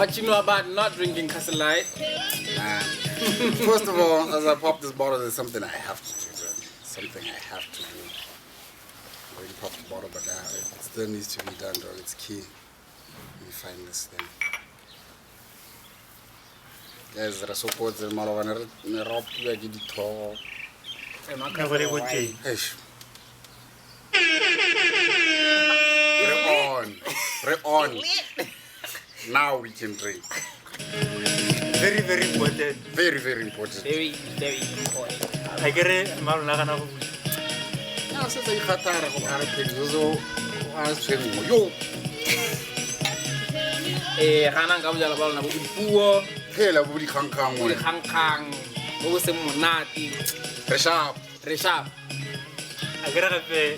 What you know about not drinking Castle Light? First of all, as I pop this bottle, there's something I have to do. Something I have to do. I'm going to pop the bottle, but it still needs to be done, dog. It's key. Let me find this thing. Guys, there are SOCO, there's more than a rope, like you did talk. We're on. Now we can drink. Very, very important. Very, very important. Very, very important. I get it. I'm not gonna go. Now, since I got tired of our things, I was training. Yo! Hanang kamu jalan bal na bukan puo. Hey, la budi kang-kang. Budi kang-kang. Bawa semunati. Reshap. Reshap. I get a cafe.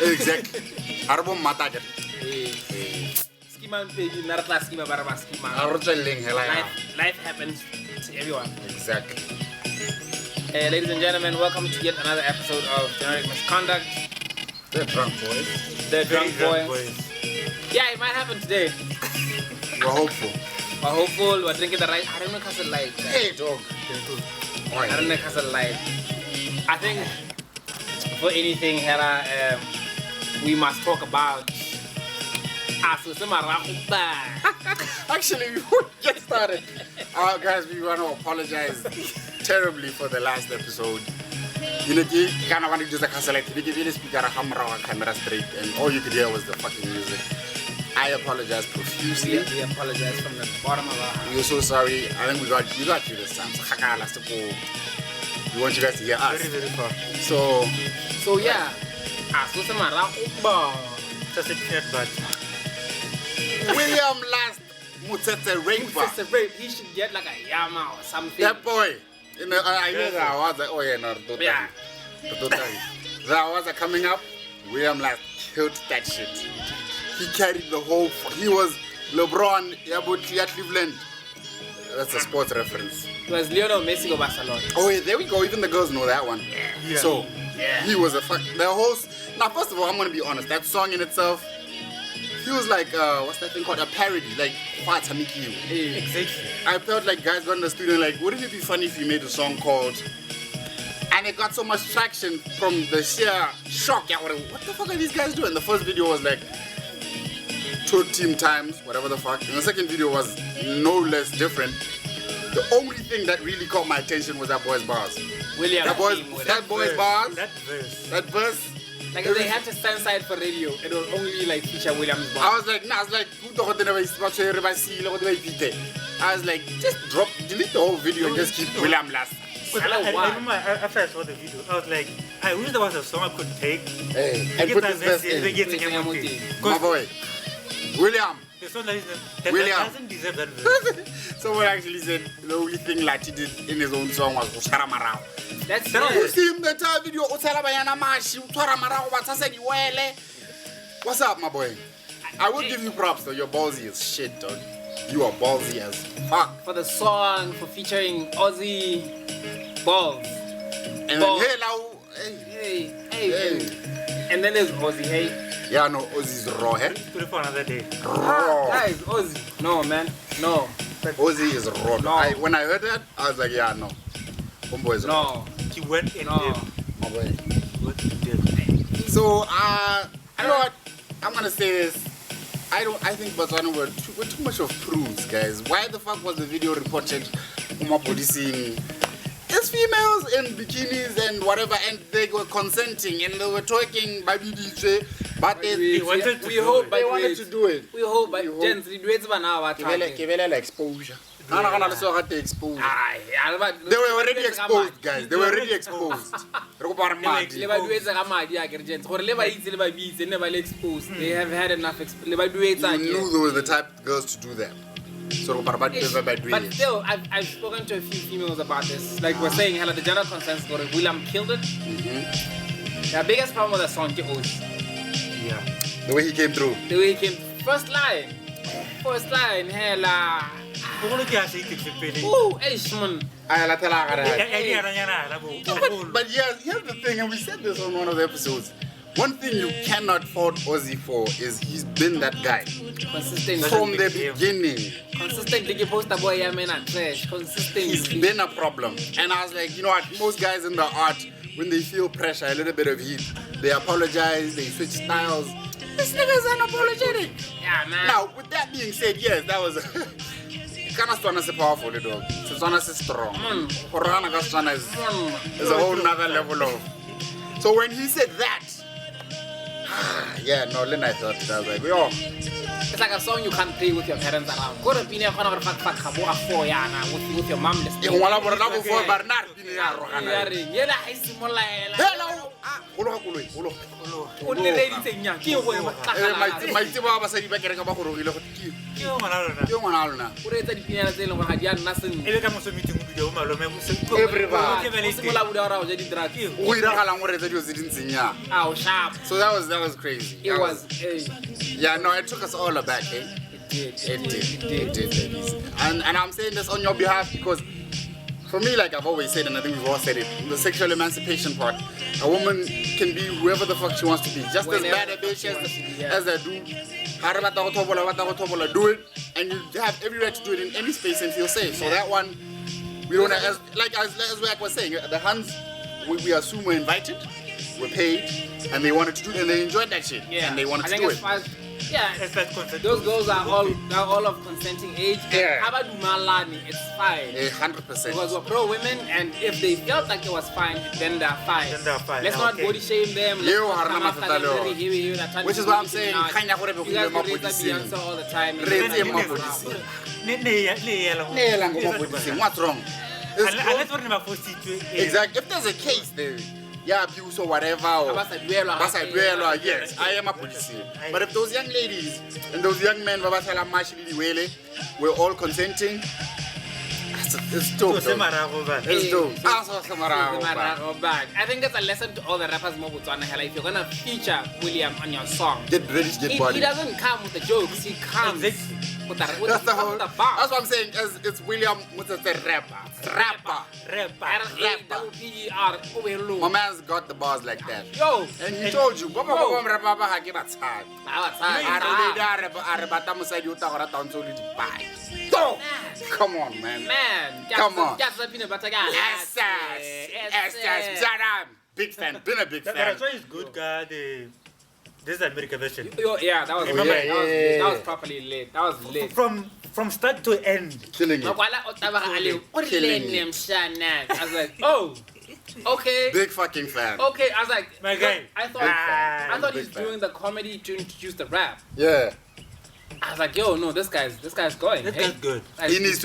Exactly. Arbo mata aja. Skima pegi narata skima baraba skima. Life happens to everyone. Exactly. Ladies and gentlemen, welcome to yet another episode of Generic Misconduct. The drunk boys. The drunk boys. Yeah, it might happen today. We're hopeful. We're hopeful. We're drinking the right. I don't know Castle Light. Hey, dog. I don't know Castle Light. I think for anything, Hera, we must talk about. Actually, before we get started, guys, we want to apologize terribly for the last episode. You know, you kind of want to do the Castle Light. You didn't speak out of camera straight, and all you could hear was the fucking music. I apologize profusely. We apologize from the bottom of our heart. We're so sorry. I think we got you this time. We want you guys to hear us. Very, very far. So yeah. Just a chat, but William last Mutsetse rape. He should get like a yama or something. That boy. You know, I hear that was like, oh yeah, no, yeah. That was coming up. William last killed that shit. He carried the whole. He was LeBron, Cleveland. That's a sports reference. It was Lionel Messi of Barcelona. Oh yeah, there we go. Even the girls know that one. yeah. So he was a fuck. The host. Now, first of all, I'm gonna be honest. That song in itself, he was like, what's that thing called? A parody, like Kwatamiki. Exactly. I felt like guys got in the studio like, wouldn't it be funny if you made a song called? And it got so much traction from the sheer shock. Yeah, what the fuck are these guys doing? The first video was like 2 team times, whatever the fuck. And the second video was no less different. The only thing that really caught my attention was that boy's bars. William. That boy's bars. That verse. That verse. Like if they had to stand side for radio, it would only like feature William's bar. I was like, I was like, just delete the whole video and just keep William last. I remember after I saw the video, I was like, I wish there was a song I could take. Hey, and put this verse in. My boy, William. The song that doesn't deserve that verse. Someone actually said the only thing Lati did in his own song was Utara Marao. That's You see him the entire video, Utara Bayana Mashi, Utara Marao, what's up, my boy? I will give you props though, you're ballsy as shit, dog. You are ballsy as fuck. for the song, for featuring Aussie balls. And Balls. then, hey, now, Hey. And then there's Aussie, hey. yeah, no, Ozzy's raw, eh? Put it for another day. Raw. Guys, Aussie. No, man. No. Ozzy is raw. No. When I heard that, I was like, yeah, no. Homeboy is raw. No. He went in No. depth. My boy. He went in depth. So, you know what? I'm gonna say this. I think Botswana were too much of prudes, guys. Why the fuck was the video reported seeing these females in bikinis and whatever, and they were consenting and they were talking by DJ, but We wanted to we do hope it. by they wanted to do it. We hope by We hope. gents, we do it by now. Like exposure. They were They already exposed, guys. They were already exposed. They have had enough You knew they were the type of girls to do that. So, But still, I've spoken to a few females about this. Like we're saying, the general consensus was William killed it. The biggest problem with the song is Yeah. the way he came through. the way he came. First line, hella. Ooh, Ishman. But here's the thing, and we said this on one of the episodes. one thing you cannot fault Ozzy for is he's been that guy Consistent. from the beginning. Consistent. Did you post a boy? I mean, trash. Consistent. He's been a problem. And I was like, you know what? Most guys in the art, when they feel pressure, a little bit of heat, they apologize, they switch styles. This nigga's unapologetic. Yeah, man. Now, with that being said, yes, that was. Kanastwana is powerful, though. Setswana is strong. Horana Kastwana is a whole nother level of. So when he said that, yeah, no, then I thought, I was like, yo. It's like a song you can't play with your parents around. Go to Pina for with your mom listening. Hello. So that was crazy. It was. Yeah, no, it took us all aback, eh? It did. And I'm saying this on your behalf because for me, like I've always said, and I think we've all said it, the sexual emancipation part, a woman can be whoever the fuck she wants to be. Just as bad a bitch as a dude. Do it, and you have every right to do it in any space and feel safe. So that one, we don't have, as Wack was saying, the Huns, we assume were invited, were paid, and they wanted to do it, and they enjoyed that shit, and they wanted to do it. Yeah, those girls are all of consenting age. Yeah. How about Malani? It's fine. 100%. Because we're pro women, and if they felt like it was fine, then they're fine. Let's not body shame them. Let's not come after them very heavy. Which is why I'm saying, you guys raise Beyonce all the time. What's wrong? Unless we're not forced to. Exactly. If there's a case there, yeah, abuse or whatever, or yes, I am a police. But if those young ladies and those young men were all consenting, it's dope. It's dope. I think it's a lesson to all the rappers. If you're gonna feature William on your song, get ready, get body. He doesn't come with the jokes. He comes with that's what I'm saying. It's William. What's the rapper? My man's got the bars like that. Yo, and he told you, come on, man. Come on. Big fan. Been a big fan. That's why it's good, God. This is the American version. Yeah, that was that was properly lit. That was lit. From start to end. Killing it. I was like, oh, okay. Big fucking fan. Okay, I was like, my guy. I thought he's doing the comedy to introduce the rap. Yeah. I was like, yo, no, this guy's going. This guy's good. He needs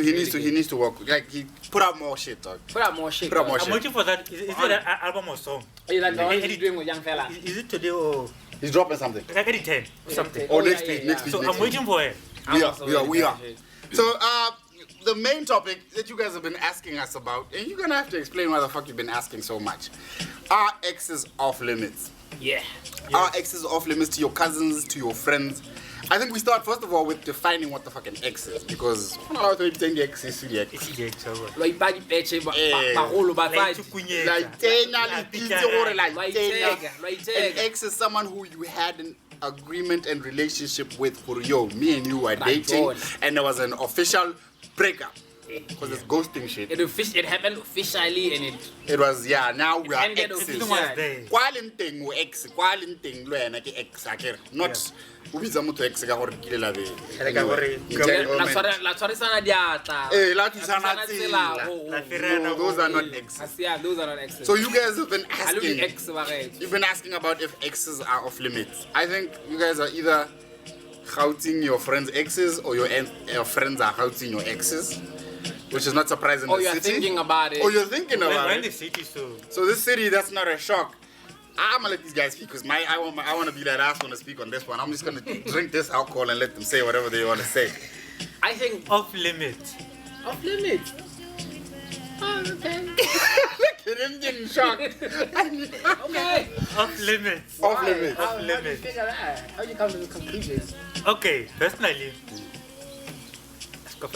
to work. Like he put out more shit, dog. Put out more shit. I'm waiting for that. Is it an album or song? Are you like the one he's doing with Young Fella? Is it today or? He's dropping something. Like any 10 or something. Or next week. So I'm waiting for it. We are. So the main topic that you guys have been asking us about, and you're gonna have to explain why the fuck you've been asking so much. Are exes off limits? Yeah. Are exes off limits to your cousins, to your friends? I think we start first of all with defining what the fucking ex is, because I'm not allowed to saying the ex is the ex. An ex is someone who you had an agreement and relationship with for me and you were dating, and there was an official breakup. Because it's ghosting shit. It happened officially and it was, now we are exes. Not ubiza motho ex ka gore ke lela be those are not exes. So you guys have been asking, you've been asking about if exes are off limits. I think you guys are either outing your friends' exes or your friends are outing your exes, which is not surprising. Or you're thinking about it. Or you're thinking about it. The city, so this city, that's not a shock. I'm gonna let these guys speak because I want to be that ass when I speak on this one. I'm just gonna drink this alcohol and let them say whatever they want to say. I think off limits. Off limits. Oh, okay. Look at him getting shocked. Okay. Off limits. Off limits. Off limits. How do you figure that? How do you come to the conclusion? Okay, personally. But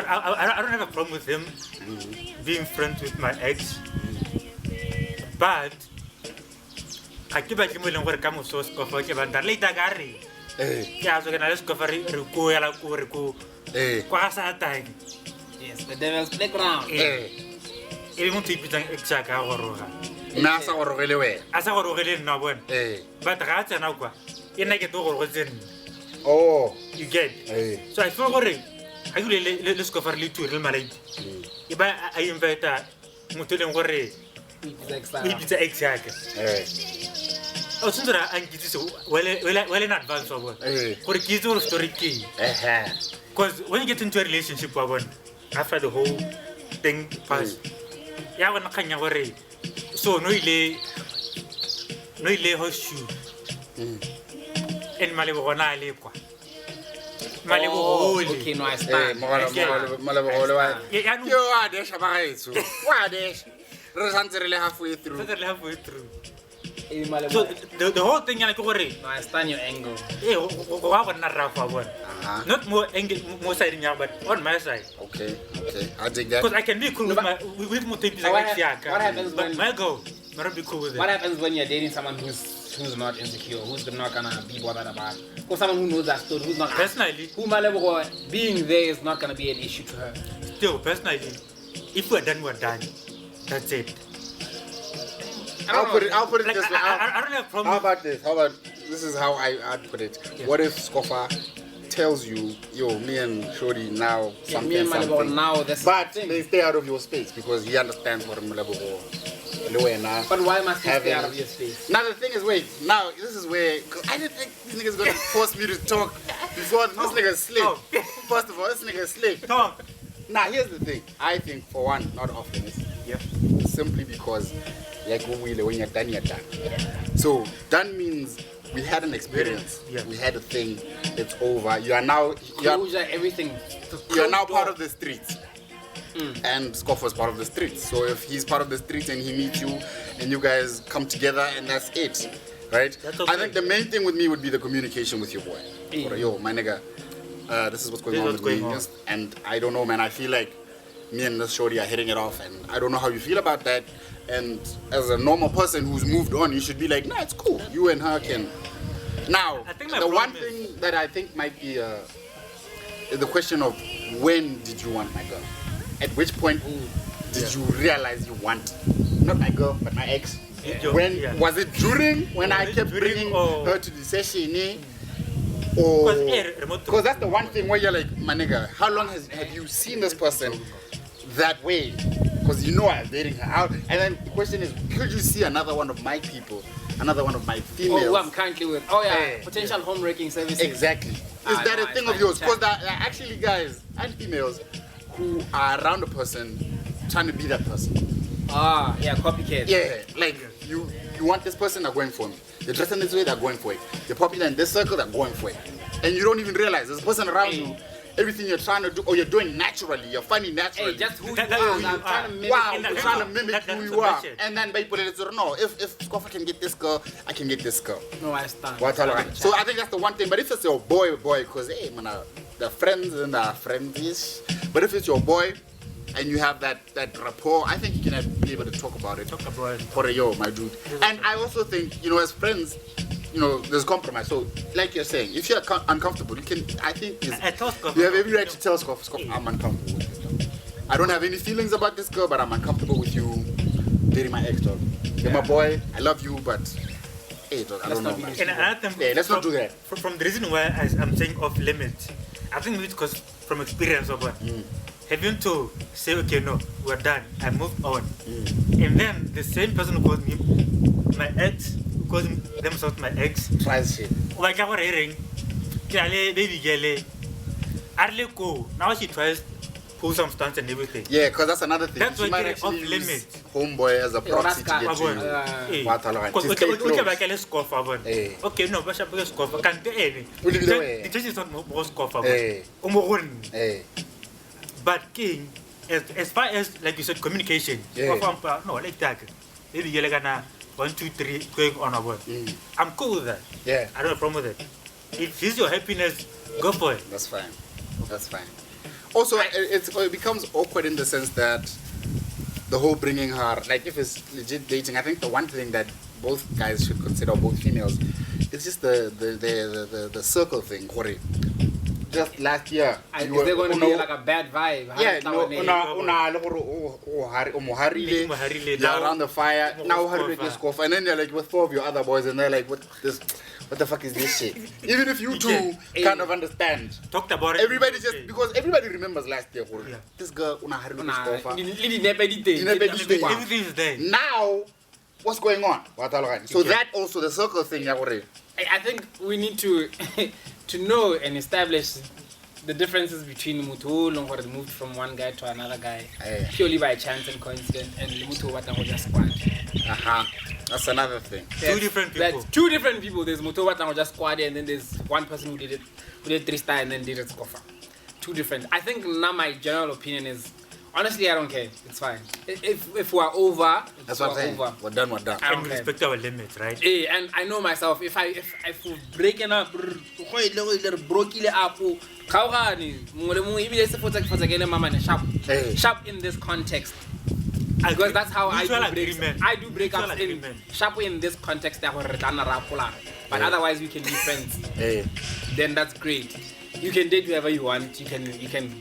I don't have a problem with him being friends with my ex. But ga ke batle mo leng gore ka moso Scofa ke ba ndar later ka re ke a so ke na le Scofa re ko ya la ko re ko kwa sa tag Yes, the devil's playground. e mo tipitsang extra ka goroga na sa go rogele wena a sa gorogele nna bona but ga tsena kwa e nna ke to go tsena oh you get so I feel gore ga you le Scofa le tu re malaiti e ba a invite motho leng gore it's exactly o tsundra an kitse well in advance of what gore ke itse gore story ke because when you get into a relationship wa bona after the whole thing pass ya bona khanya gore so no ile horseshoe en malebo gona le kwa malebo hole Okay, no, I stand. malebo wa yo a de sha ba gaetso wa de re santse re le halfway through so the whole thing yana ke gore No, I stand your angle. go wa bona rafa bona not more angle more side nya but on my side okay I dig that because I can be cool with my with mo type what like siaka happens but when- my girl not be cool with What it happens when you're dating someone who's not insecure, who's not gonna be bothered about, or someone who knows that story, who's not personally who Malebo being there is not gonna be an issue to her. still personally if we're done that's it I'll put it like this way I don't have problem how about this is how I'd put it what if Scofa tells you yo me and Shorty now Yeah, me and Malebo something now this but thing. they stay out of your space because he understands what Malebo Luena. But why must you stay having- out of your space? Now the thing is, wait. Now this is where, cause I didn't think this nigga's gonna force me to talk before this nigga slick. Oh. First of all, this nigga slick. Tom Now here's the thing. I think for one, not often, simply because like when you're done, you're done. So done means we had an experience. Yeah. We had a thing. It's over. You are now. Closure, everything. You're now part of the streets. And Scoff was part of the streets. So if he's part of the streets and he meets you and you guys come together and that's it, right? That's okay. I think the main thing with me would be the communication with your boy. Yeah. Or, yo, my nigga, this is what's going This is on what's with me. going on. And I don't know, man. I feel like me and this shorty are hitting it off and I don't know how you feel about that. And as a normal person who's moved on, you should be like, nah, it's cool. You and her can. Now, I think my the one problem is- thing that I think might be is the question of when did you want my girl? At which point did you realize you want not my girl but my ex? When was it during when I kept bringing her to the session? Or because that's the one thing where you're like, my nigga, how long have you seen this person that way? Because you know I'm dating her out. And then the question is, could you see another one of my people, another one of my females? Oh, who I'm currently with. Oh yeah, Hey. potential home wrecking services. Exactly. Is that no, a thing I of yours? find Because there are actually guys and females who are around a person trying to be that person. Ah, yeah, copycat. Yeah, like you want this person, they're going for me. You're dressing this way, they're going for it. You're popular in this circle, they're going for it. And you don't even realize there's a person around you. Everything you're trying to do, or you're doing naturally, you're funny naturally. Hey, just who you That- are. who you I'm trying are. to mimic. Wow, And you're that- trying to that- mimic that's who you the are. bullshit. And then by putting it no, if Scofa can get this girl, I can get this girl. No, I stand. What all right. So I think that's the one thing. But if it's your boy, because hey man, the friends and the friends. But if it's your boy, and you have that rapport, I think you can be able to talk about it. For yo, my dude. And I also think as friends, there's compromise. So like you're saying, if you're uncomfortable, you can. I think I told Scofa. you have every right to tell Scoff, I'm uncomfortable with this girl. I don't have any feelings about this girl, but I'm uncomfortable with you dating my ex dog. You're my boy. I love you, but hey, dog, I don't know, not be man. And another thing, Yeah, let's not do that. From the reason why I'm saying off limits, I think it's because from experience of what having to say, okay, no, we're done, I moved on, and then the same person who called me my ex, who calls themselves my ex, Tries shit. like I was hearing, baby girl, I go now she tries to pull some stunts and everything. Yeah, because that's another thing. That's She why might they're actually off use limits. homeboy as a proxy to that's get to you. Hey, What all right. because To stay we close. can back a scoff Hey. okay, no, but I scoff. Can't any. We'll leave it away. The church is not more scoff. Hey. Hey. But King, as far as like you said, communication. Yeah. No, like that. Maybe you're like 1, 2, 3 going on about. I'm cool with that. Yeah, I don't have a problem with it. If it's your happiness, go for it. that's fine. That's fine. Also, it becomes awkward in the sense that the whole bringing her, like if it's legit dating, I think the one thing that both guys should consider, both females. It's just the circle thing, Corey. Just last year. Is there going to be like a bad vibe? Yeah, around the fire. Now and then they're like with 4 of your other boys, and they're like, what the fuck is this shit? Even if you two kind of understand. Talked about it. Everybody just because everybody remembers last year. This girl Everything is there. Now, what's going on? So that also the circle thing. I think we need to to know and establish the differences between Mutu who moved from one guy to another guy purely by chance and coincidence, and Mutu Watango just squad. That's another thing. Two different people. That's 2 different people. There's Mutu Watango just squad, and then there's one person who did 3-star and then did it Skofa. 2 different. I think now my general opinion is, honestly, I don't care. It's fine. If we're over, that's what I'm saying. Over. We're done. And we respect our limits, right? And I know myself. If we're breaking up, sharp in this context. Because that's how I do breaks. I do breakups in sharp in this context. But otherwise, we can be friends. Then that's great. You can date whoever you want. You can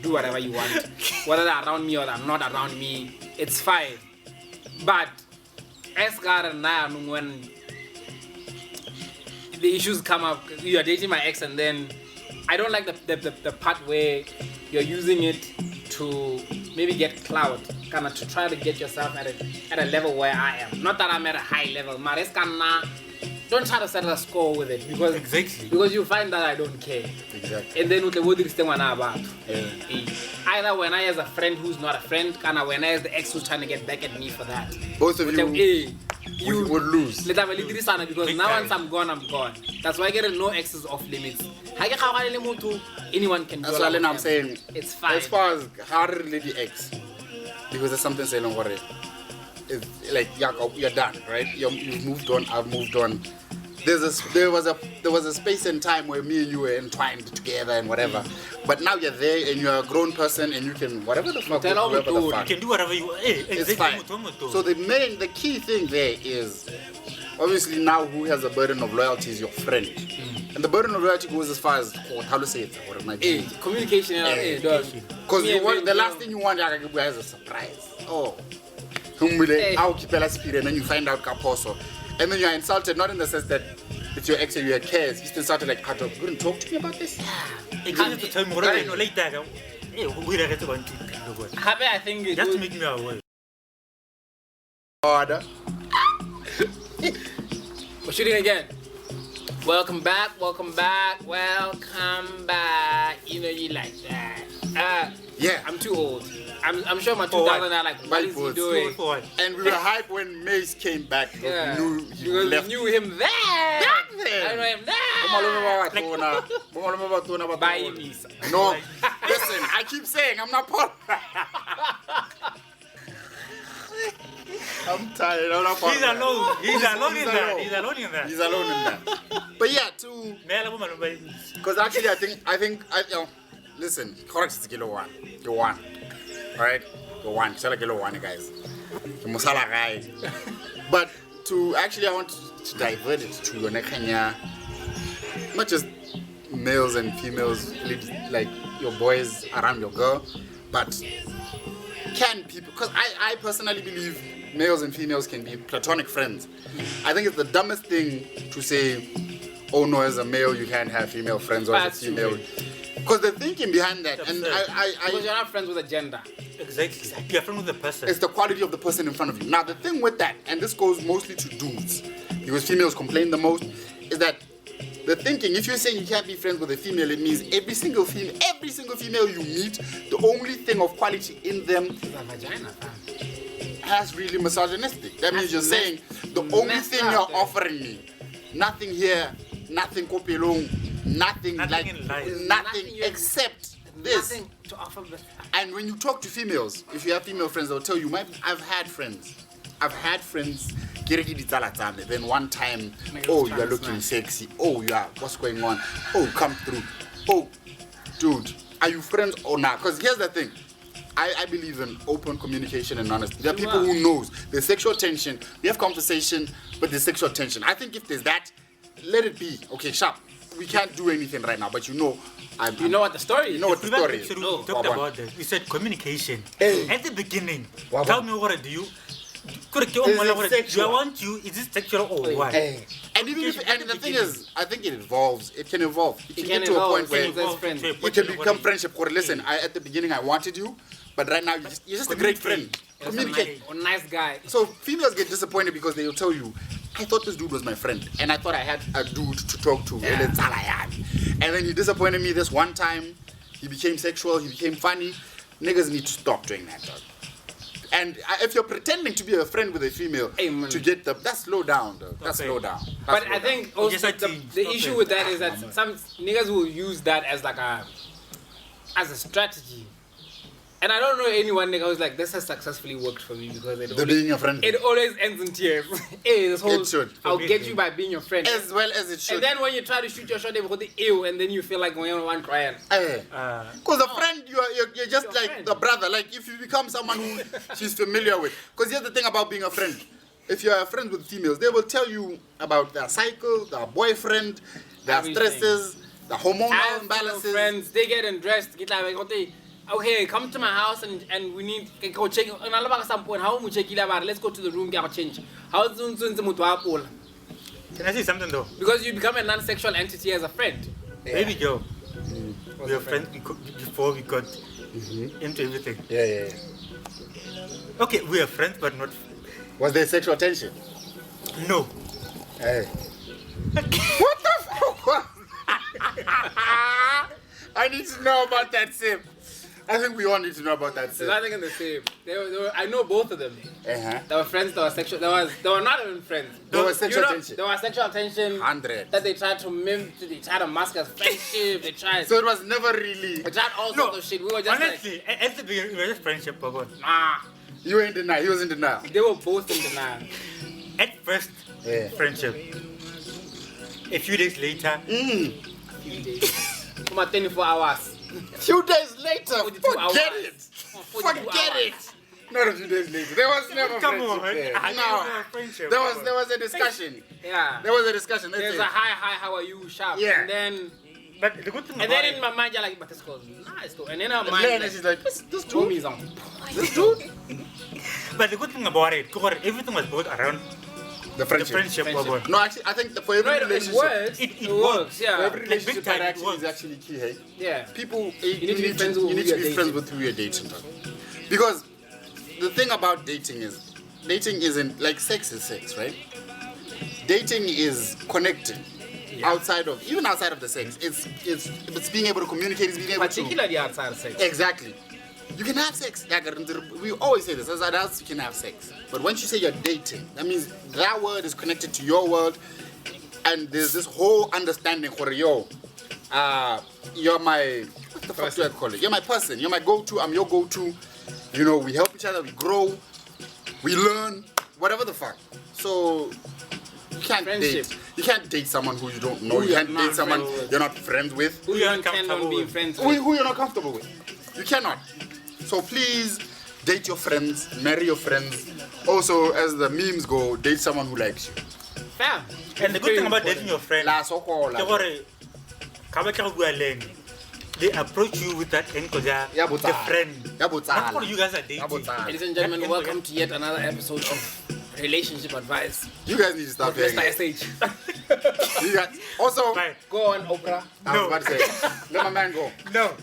do whatever you want, whether they're around me or they're not around me. It's fine. But as when the issues come up, you are dating my ex, and then I don't like the part where you're using it to maybe get clout, kind of to try to get yourself at a level where I am. Not that I'm at a high level. Don't try to set a score with it because you find that I don't care. Exactly. And then either when I as a friend who's not a friend, when I as the ex who's trying to get back at me for that. Both of you would lose. Because now once I'm gone. That's why I get no exes off limits. Anyone can do it. That's why I'm saying it's fine. As far as how to relate the ex, because there's something saying on it. It's like you're done, right? You've moved on. I've moved on. There was a space and time where me and you were entwined together and whatever. But now you're there and you're a grown person and you can whatever the fuck. You can do whatever you want. It's fine. So the key thing there is obviously now who has the burden of loyalty is your friend. And the burden of loyalty goes as far as how to say it. Communication. Because the last thing you want is a surprise. I'll keep a spirit, and then you find out Kaposo. And then you're insulted, not in the sense that it's your ex and you cares. He's insulted like, you couldn't talk to me about this? I think you have to make me aware. Order. We're shooting again. Welcome back. You know you like that. Yeah. I'm too old. I'm sure my 2000 are like, what is he doing? And we were hyped when Mace came back. Yeah. We knew him then. Back then. I know him then. Bye, Misa. No. Listen, I keep saying I'm not part. I'm tired. I'm not part. He's alone. He's alone in that. But yeah, because actually I think listen, correct is kilo one. You won. Alright? You won. Shala kilo one, guys. Musala guy. But I want to divert it to your nekanya. Not just males and females, like your boys around your girl, but can people, because I personally believe males and females can be platonic friends. I think it's the dumbest thing to say, oh no, as a male you can't have female friends, or as a female. Because the thinking behind that, and because you're not friends with a gender. Exactly. You're friends with the person. It's the quality of the person in front of you. Now the thing with that, and this goes mostly to dudes, because females complain the most, is that the thinking, if you're saying you can't be friends with a female, it means every single female you meet, the only thing of quality in them is a vagina, fam. That's really misogynistic. That means you're saying the only thing you're offering me, nothing here, nothing kopelong, nothing except this. Nothing to offer. And when you talk to females, if you have female friends, they'll tell you, I've had friends. Then one time, oh, you are looking sexy. Oh, what's going on? Oh, come through. Oh, dude, are you friends or not? Because here's the thing. I believe in open communication and honesty. There are people who knows there's sexual tension. We have conversation, but there's sexual tension. I think if there's that, let it be. Okay, sharp. We can't do anything right now, but you know what the story is. You know what the story is. We talked about this. We said communication. Hey. At the beginning, Wow. tell me what do you... Do I want you? Is it sexual or what? Hey. And even if, and the thing is, I think it evolves. It can evolve. It can can get to a point where evolve. it can become friendship. Or listen, at the beginning I wanted you, but right now you're just a great friend. Communicate. A nice guy. So females get disappointed because they'll tell you, I thought this dude was my friend, and I thought I had a dude to talk to, and it's all I had. And then he disappointed me this one time. He became sexual. He became funny. Niggas need to stop doing that, dog. And if you're pretending to be a friend with a female to get that's slow down, though. That's slow down. But I think also the issue with that is that some niggas will use that as like as a strategy. And I don't know anyone nigga who's like, this has successfully worked for me because being a friend. It always ends in tears. Hey, this whole It should. I'll get you by being your friend. As well as it should. And then when you try to shoot your shot, they go the ew, and then you feel like when you're one crying. Because a friend, you're just like a brother. Like if you become someone who she's familiar with. Because here's the thing about being a friend. If you're a friend with females, they will tell you about their cycle, their boyfriend, their stresses, the hormonal imbalances. Friends, they get undressed. Get like, okay, come to my house and we need to go check. At some point, how much let's go to the room, get a change. How soon Can I say something though? Because you become a non-sexual entity as a friend. Baby girl. We were friends before we got into everything. Yeah. Okay, we are friends, but not. Was there sexual tension? No. Hey. What the fuck? I need to know about that, Sim. I think we all need to know about that. There's nothing in the same. They were, I know both of them. Uh-huh. They were friends. They were sexual. They were not even friends. There was sexual tension. There was sexual tension. 100. That they tried to mimic. They tried to mask as friendship. They tried. So it was never really. They tried all sorts of shit. We were just honestly, at the beginning, we were just friendship, Papa. Nah. You were in denial. He was in denial. They were both in denial. At first, friendship. A few days later. Few days. Come on, 24 hours. Few days later, forget it. Forget it. Not a few days later. There was never friendship there. No. There was a discussion. Yeah. There was a discussion. There's a hi, how are you, sharp. Yeah. And then. But the good thing and then in my mind, you're like, but this girl's nice though. And then in her mind, she's like, this dude is on. This dude. But the good thing about it, everything was built around the friendship. No, actually, I think for every relationship, it works. Yeah. For every relationship, that actually is actually key. Hey. Yeah. People, you need to be friends with who you're dating. Because the thing about dating isn't like sex is sex, right? Dating is connecting. Outside of the sex, it's being able to communicate. It's being able particularly outside of sex. Exactly. You can have sex. We always say this. As adults, you can have sex. But once you say you're dating, that means that word is connected to your world, and there's this whole understanding for you're my what the fuck do I call it? You're my person. You're my go-to. I'm your go-to. You know, we help each other. We grow. We learn. Whatever the fuck. So. You can't date. You can't date someone who you don't know. You can't date someone you're not friends with. Who you're not comfortable with. Friends with. Who you're not comfortable with. You cannot. So please date your friends, marry your friends. Also, as the memes go, date someone who likes you. Fair. And the good thing about dating your friend, they approach you with that end because they're the friend. Not all you guys are dating. Ladies and gentlemen, welcome to yet another episode of Relationship Advice. You guys need to start paying. Mr. SH. You guys, also, go on, Oprah. I was about to say, let my man go. No.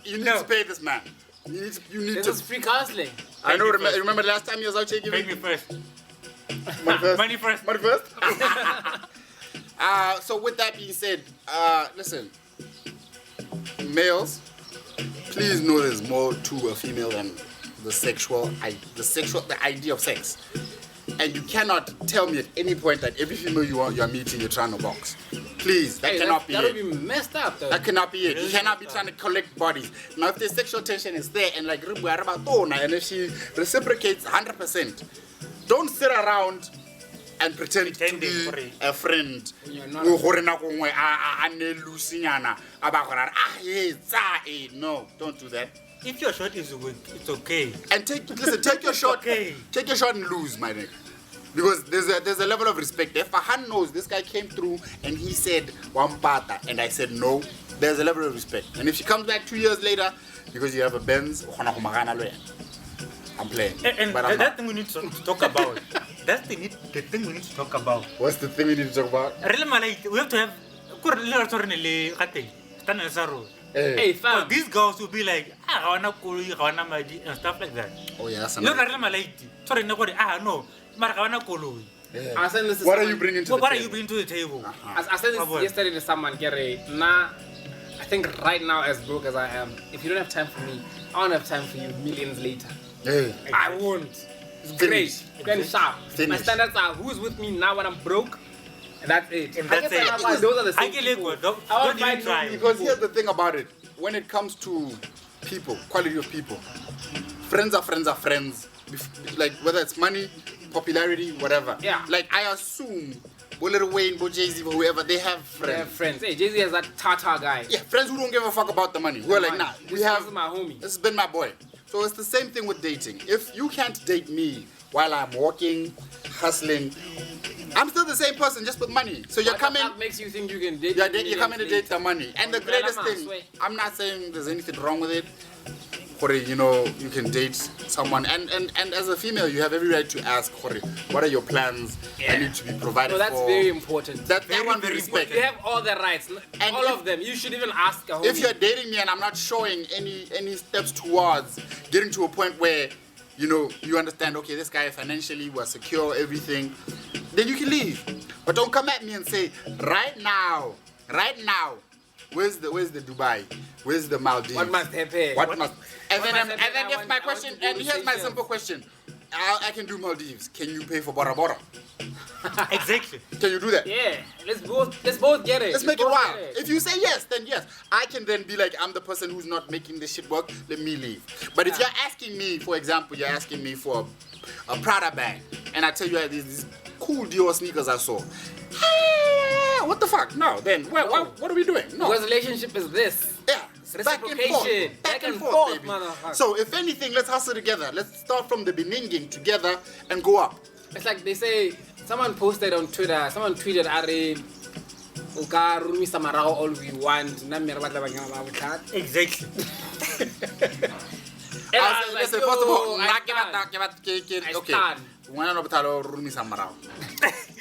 You need to pay this man. You need this to. is free counseling. I know. Remember the last time you was out here giving me first. Money first. So with that being said, listen, males, please know there's more to a female than the idea of sex. And you cannot tell me at any point that every female you're meeting, you're trying to box. Please, that cannot be it. That would be messed up, though. That cannot be it. You cannot be trying to collect bodies. Now, if the sexual tension is there and like, and if she reciprocates 100%, don't sit around and pretend to be a friend. No, don't do that. if your shot is weak, it's okay. And take your shot. Okay. Take your shot and lose, my nigga. Because there's a level of respect. If Fahan knows this guy came through and he said Wampata and I said no, there's a level of respect. And if she comes back 2 years later because you have a Benz, I'm playing. And that thing we need to talk about. That's the thing we need to talk about. What's the thing we need to talk about? We have to have. Hey, fam. These girls will be like, and stuff like that. Oh yeah, that's No, another. no. I said this. What are you bringing to the What are table? you bringing to the table? I said this yesterday to someone. Gary, nah. I think right now, as broke as I am, if you don't have time for me, I won't have time for you millions later. Yeah. I won't. It's Finish. great. Very sharp. Finish. My standards are who's with me now when I'm broke, and that's it. And that's it. Those are the same I can people. live with. I won't Don't even find try. new Because people. here's the thing about it. When it comes to people, quality of people, friends are friends are friends. Like whether it's money, popularity, whatever. Yeah. Like I assume, Lil Wayne, Jay-Z, whoever, they have They friends. have friends. Hey, Jay-Z has that Tata guy. Yeah, friends who don't give a fuck about the money. Who are like, nah, we This have. is my homie. This has been my boy. So it's the same thing with dating. If you can't date me while I'm working, hustling, I'm still the same person, just with money. So you're coming. That makes you think you can date. You're coming to date the money. And the greatest thing, Swear. I'm not saying there's anything wrong with it. Kore, you know, you can date someone. And as a female, you have every right to ask, Kore, what are your plans? I need to be provided So that's for. very important. That Very, one we very respect. You have all the rights, And all if- of them. You should even ask a homie. If you're dating me and I'm not showing any steps towards getting to a point where, you know, you understand, okay, this guy financially was secure, everything, then you can leave. But don't come at me and say, right now, where's the Dubai? Where's the Maldives? What must happen? What must? And then must happen? if I my want question, to go and to here's my Seychelles. simple question. I can do Maldives. Can you pay for Bora Bora? Exactly. Can you do that? Yeah, let's both get it. Let's make it both wild. get If you say yes, then yes. I can then be like, I'm the person who's not making this shit work. Let me leave. But if you're asking me, for example, you're asking me for a Prada bag, and I tell you I have these cool Dior sneakers I saw. What the fuck? No. Then what are we doing? No. Because relationship is this. Yeah. Back and forth. Reciprocation. Back and forth, forth, baby. motherfucker. So if anything, let's hustle together. Let's start from the beginning together and go up. It's like they say, someone posted on Twitter, someone tweeted, Are, Uka, Rumi Samarao, all we want. Exactly. And I I was said, like, first of all, yo, I okay. stand. Why not Rumi Samarao?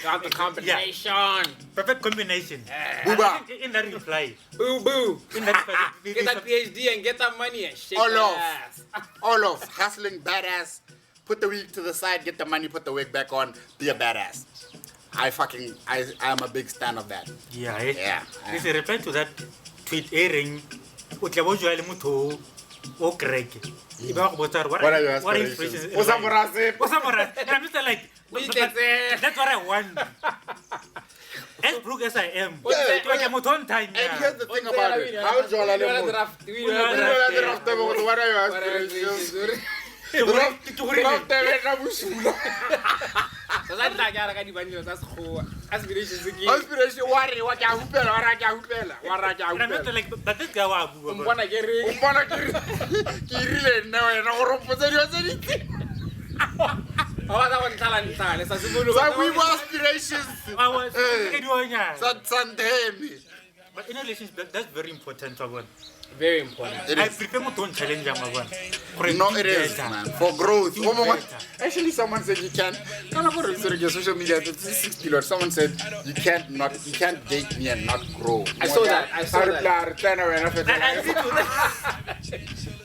Got the combination. Perfect combination. Booba. In that reply. Boo boo. In that Get that PhD and get that money and shake All your off. ass. All of hustling badass. Put the wig to the side, get the money, put the wig back on, be a badass. I am a big fan of that. Yeah. Yeah. This is a reply to that tweet airing. O tla bo jwa le motho o kreke. Iba go botsa What are your aspirations? What's up, And I'm just like, that's what I want. As broke as I am. Yeah, Like I'm on time. And here's the thing about it. How is Jola Lemon? What are your aspirations? Aspirations. Aspiration, worry, what you And I'm just like, but this guy wa bua. Mbona kere. Awata wa ntala ntala. Sa sibulu. We were aspirations. I was doing Santemi. But in a relationship, that's very important, Wabon. Very important. It I is. prefer more to challenge them, Wabon. No, it is, man. For growth. Do better. Actually, someone said you can't. Social media. It's 60 Lord. Someone said you can't date me and not grow. I saw that. I agree to that.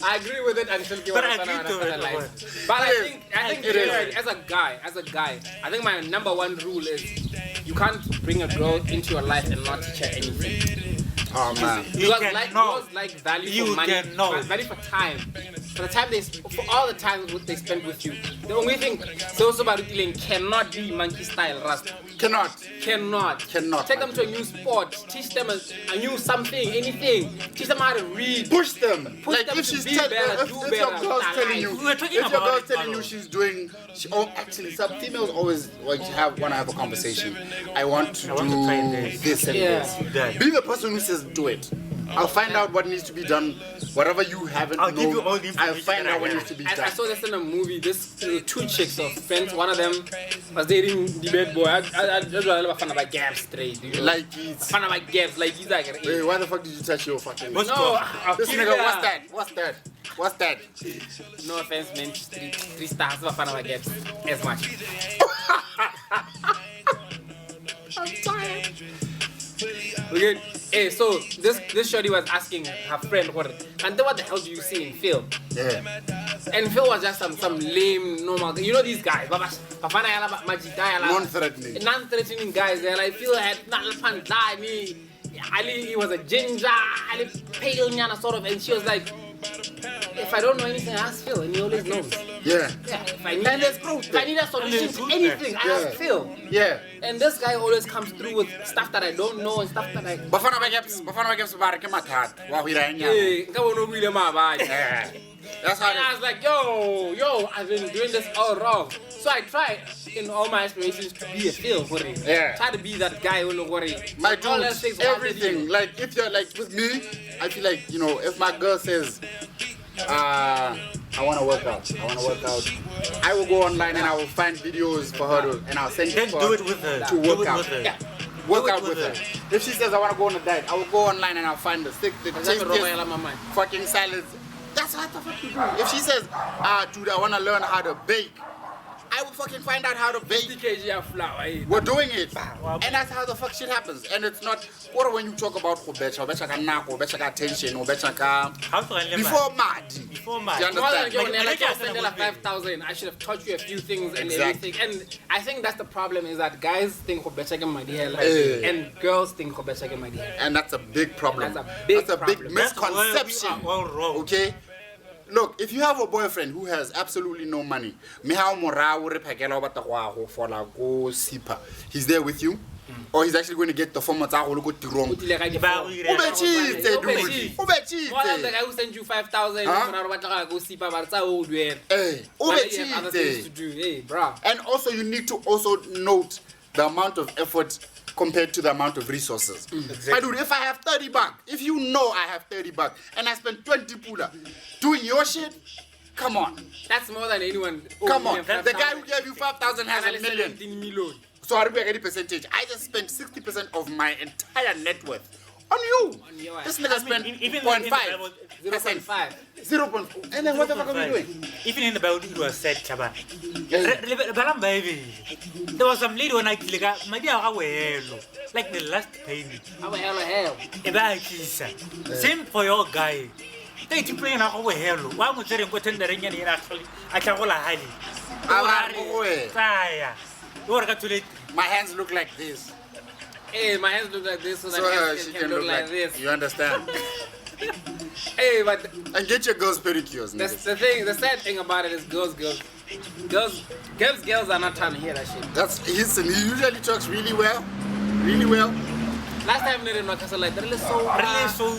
I agree with it until But I agree to it. But I think It is. generally, as a guy, I think my number one rule is you can't bring a girl into your life and not teach her anything. Oh man. You Girls like value You for money, cannot. value for time. For the time for all the time they spend with you. The only thing so about dealing cannot be monkey style rust. Cannot. Cannot. Take them to a new sport. Teach them a new something, anything. Teach them how to read. Push them. Push Like them if to she's be telling, better, if do your better. girl's Nah, telling you, we were talking if your about girl's it, telling you Paulo. she's doing, actually, some females always want to have a conversation. I want to I want to try this. this and Yeah. this. That. Be the person who says do it. I'll find out what needs to be done. Whatever you haven't I'll known, give you all the I'll information find that out I what have. needs to be I done. saw this in a movie. This two chicks of friends. One of them was dating the bad boy. I just remember fun about gaps straight. You know? Like it's. Fun about gaps. Like he's like. Wait, why the fuck did you touch your fucking? What's No, This nigga, what's that? What's that? What's that? No offense, man. Three stars. But fun about gaps as much. I'm tired. Okay. Hey, so this shorty was asking her friend what the hell do you see in Phil? Yeah. And Phil was just some lame normal. You know these guys. Non-threatening guys. They're like Phil had Ali, he was a ginger, Ali pale nyana sort of, and she was like, if I don't know anything, I ask Phil, and he always knows. Yeah. If I need, And there's proof if I need a solution to anything, I ask Phil. Yeah. And this guy always comes through with stuff that I don't know and stuff that I. Bafana Gaps bara ke mathat. Wa hira nya. Hey, nka bona o buile maabane. That's how And I was like, yo, I've been doing this all wrong. So I tried in all my aspirations to be a Phil for it. Yeah. Try to be that guy who look worry. my dude, everything. Like if you're like with me, I feel like, you know, if my girl says I wanna work out, I will go online and I will find videos for her to, and I'll send Then it for do her it with her. to Do work it out. with her. Yeah. Work Do it out with her. If she says I wanna go on a diet, I will go online and I'll find the That's tastiest my mind. fucking salads. That's what the fuck you do. If she says, dude, I wanna learn how to bake, I will fucking find out how to bake. 50 kg of flour. We're doing it. And that's how the fuck shit happens. And it's not, what when you talk about becha ka nako, becha ka tension, becha ka before mad. Before You mad. understand? Like, 5,000, I should have taught you a few things and Exactly. everything. And I think that's the problem is that guys think becha my dear, and girls think becha my dear. And that's a big problem. That's a big misconception. problem. That's where we are all wrong. Okay? Look, if you have a boyfriend who has absolutely no money, he's there with you, or he's actually going to get the format More than the guy who sent you 5,000 go see Papa, that's how old we are. Hey, Why do you have other things to do? Hey, bruh. and also you need to also note the amount of effort compared to the amount of resources. Exactly. My dude, if I have 30 bucks, if you know I have 30 bucks, and I spend 20 pula doing your shit, come on. That's more than anyone. Come on. The guy who gave you 5,000 has a million. So I get a percentage. I just spent 60% of my entire net worth on you. This nigga spent 0.5. 0.5. 0.5. And then what the fuck are we doing? Even in the Bible, it was said, Chaba. There was some lady when I click, my dear, like the last payment. How the hell? Same for your guy. They keep playing out over here. Why would you go to the ring and actually? I can't hold a highly. My hands look like this. Hey, my hands look like this, so So that she can look like this. You understand? Hey, but And get your girls pedicures, that's niggas. the sad thing about it is girls are not trying to hear that shit. He usually talks really well. Really well. Last time they didn't know, because like, really so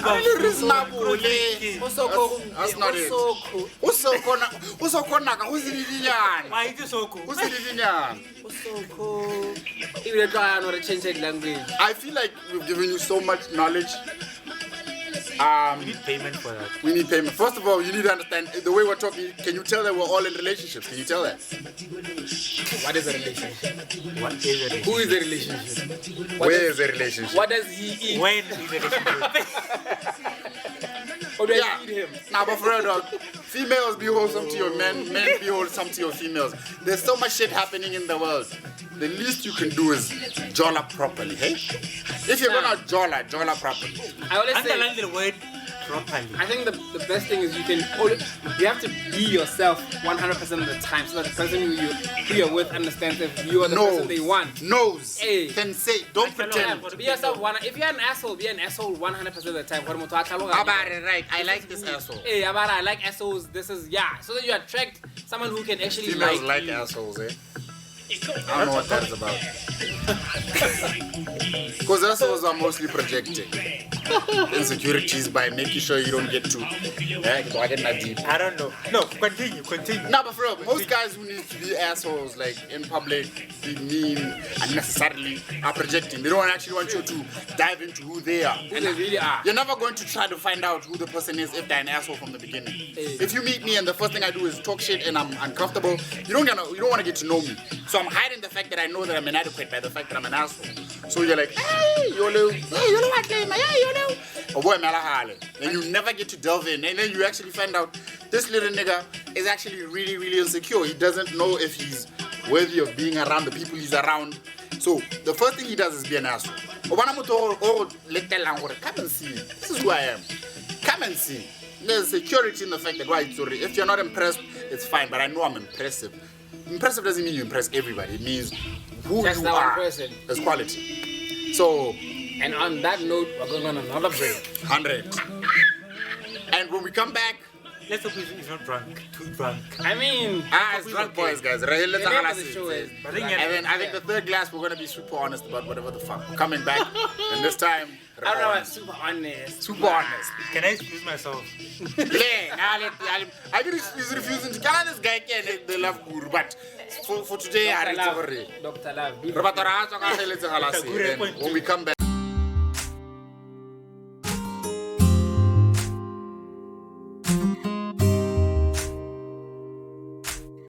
Really reasonable. That's not it. Who's Why is it so cool? Even they try to change the language. I feel like we've given you so much knowledge. We need payment for that. We need payment. First of all, you need to understand the way we're talking. Can you tell that we're all in relationships? Can you tell that? What is a relationship? What is it? Who is a relationship? Where is the relationship? What does he eat? When is the relationship? Or do I feed him? Nah, but for real, dog. Females be wholesome to your men. Men be wholesome to your females. There's so much shit happening in the world. The least you can do is jolla properly, hey? If you're gonna jolla properly. I always Underline say, the word properly. I think the best thing is you have to be yourself 100% of the time, so that the person who you're with understands if you are the person they want. Knows. Hey. Can say. Don't pretend. Be yourself. If you're an asshole, be an asshole 100% of the time. About it, right? I like this asshole. Hey, I like assholes. This is so that you attract someone who can actually Females like like assholes, eh? I don't know what that is about. Because the assholes are mostly projecting insecurities by making sure you don't get too. I don't know. No, continue. No, but for real, most guys who need to be assholes, like in public, be mean unnecessarily, are projecting. They don't actually want you to dive into who they are. Who they really are. You're never going to try to find out who the person is if they're an asshole from the beginning. If you meet me and the first thing I do is talk shit and I'm uncomfortable, you don't want to get to know me. So I'm hiding the fact that I know that I'm inadequate by the fact that I'm an asshole. So you're like, hey, YOLO, hey, YOLO, what name? Hey, YOLO. Oh boy, Malahale. Then you never get to delve in, and then you actually find out this little nigga is actually really, really insecure. He doesn't know if he's worthy of being around the people he's around. So the first thing he does is be an asshole. Come and see me. This is who I am. Come and see. There's security in the fact that if you're not impressed, it's fine. But I know I'm impressive. Impressive doesn't mean you impress everybody. It means who Just you that are one person. as quality. So. And on that note, we're going on another break. 100. And when we come back, let's hope he's not drunk. Too drunk. I mean, it's drunk boys, guys. the name of the show is. But then And then I think the third glass, we're gonna be super honest about whatever the fuck. We're coming back, and this time, I don't know, I'm super honest. super honest. Can I excuse myself? I think he's refusing to get this guy can the love guru, but for today, I Dr. Love. when we come back.